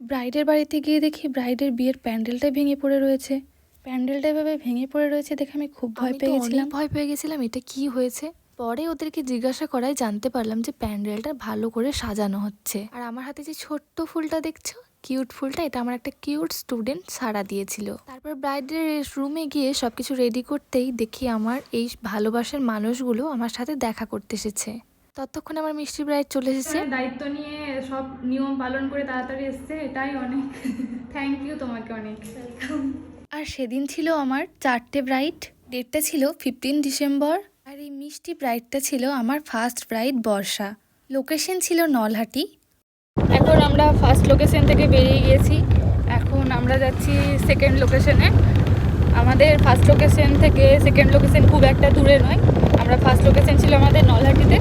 ব্রাইডের বাড়িতে গিয়ে দেখি ব্রাইডের বিয়ের প্যান্ডেলটাই ভেঙে পড়ে রয়েছে। প্যান্ডেলটা এভাবে ভেঙে পড়ে রয়েছে দেখে আমি খুব ভয় পেয়ে গেছিলাম এটা কি হয়েছে। পরে ওদেরকে জিজ্ঞাসা করায় জানতে পারলাম যে প্যান্ডেলটা ভালো করে সাজানো হচ্ছে। আর আমার হাতে যে ছোট্ট ফুলটা দেখছো, কিউট ফুলটা, এটা আমার একটা কিউট স্টুডেন্ট সাড়া দিয়েছিল। তারপর ব্রাইডের রুমে গিয়ে সবকিছু রেডি করতেই দেখি আমার এই ভালোবাসার মানুষগুলো আমার সাথে দেখা করতে এসেছে। ততক্ষণে আমার মিষ্টি ব্রাইড চলে এসেছে। দায়িত্ব নিয়ে সব নিয়ম পালন করে তাড়াতাড়ি এসছে, এটাই অনেক। থ্যাংক ইউ তোমাকে অনেক। আর সেদিন ছিল আমার 4টে ব্রাইড। ডেটটা ছিল 15 ডিসেম্বর। আর এই মিষ্টি ব্রাইডটা ছিল আমার ফার্স্ট ব্রাইড বর্ষা। লোকেশন ছিল নলহাটি। এখন আমরা ফার্স্ট লোকেশন থেকে বেরিয়ে গিয়েছি, এখন আমরা যাচ্ছি সেকেন্ড লোকেশনে। আমাদের ফার্স্ট লোকেশন থেকে সেকেন্ড লোকেশন খুব একটা দূরে নয়। আমরা ফার্স্ট লোকেশন ছিল আমাদের নলহাটিতে,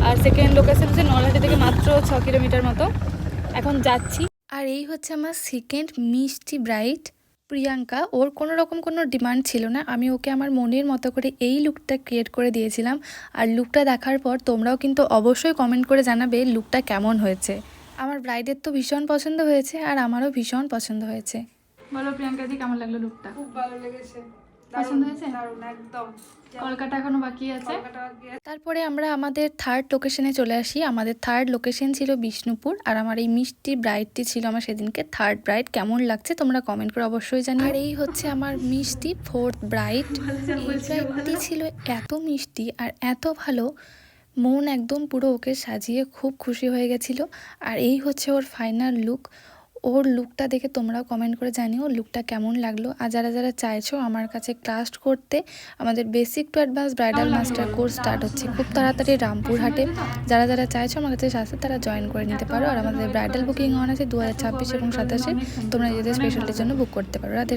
আর সেকেন্ড লোকেশন হচ্ছে নলহাটি থেকে মাত্র 6 কিলোমিটার মতো। এখন যাচ্ছি। আর এই হচ্ছে আমার সেকেন্ড মিষ্টি ব্রাইড প্রিয়াঙ্কা। ওর কোনো ডিমান্ড ছিল না, আমি ওকে আমার মনের মতো করে এই লুকটা ক্রিয়েট করে দিয়েছিলাম। আর লুকটা দেখার পর তোমরাও কিন্তু অবশ্যই কমেন্ট করে জানাবে লুকটা কেমন হয়েছে। আমার ব্রাইডের তো ভীষণ পছন্দ হয়েছে আর আমারও ভীষণ পছন্দ হয়েছে। বলো প্রিয়াঙ্কা জি, কেমন লাগলো লুকটা? খুব ভালো লেগেছে, পছন্দ হয়েছে? দারুণ একদম। কলকাতা এখনো বাকি আছে। তারপরে আমরা আমাদের থার্ড লোকেশনে চলে আসি। আমাদের থার্ড লোকেশন ছিল বিষ্ণুপুর। আর আমার এই মিষ্টি ব্রাইডটি ছিল আমার সেদিনকে থার্ড ব্রাইড। কেমন লাগছে তোমরা কমেন্ট করে অবশ্যই জানিও। আর এই হচ্ছে আমার মিষ্টি ফোর্থ ব্রাইড। এই ব্রাইডটি ছিল এত মিষ্টি আর এত ভালো, মন একদম পুরো ওকে সাজিয়ে খুব খুশি হয়ে গেছিলো। আর এই হচ্ছে ওর ফাইনাল লুক। ওর লুকটা দেখে তোমরাও কমেন্ট করে জানিও লুকটা কেমন লাগলো। আর যারা যারা চাইছো আমার কাছে ক্লাস করতে, আমাদের basic to advance bridal master course start হচ্ছে খুব তাড়াতাড়ি রামপুরহাটে। যারা যারা চাইছো আমার কাছে আসতে তারা জয়েন করে নিতে পারো। আর আমাদের ব্রাইডাল বুকিং অন আছে 2026 এবং 27। তোমরা নিজেদের স্পেশালিটির জন্য বুক করতে পারো। রাধে।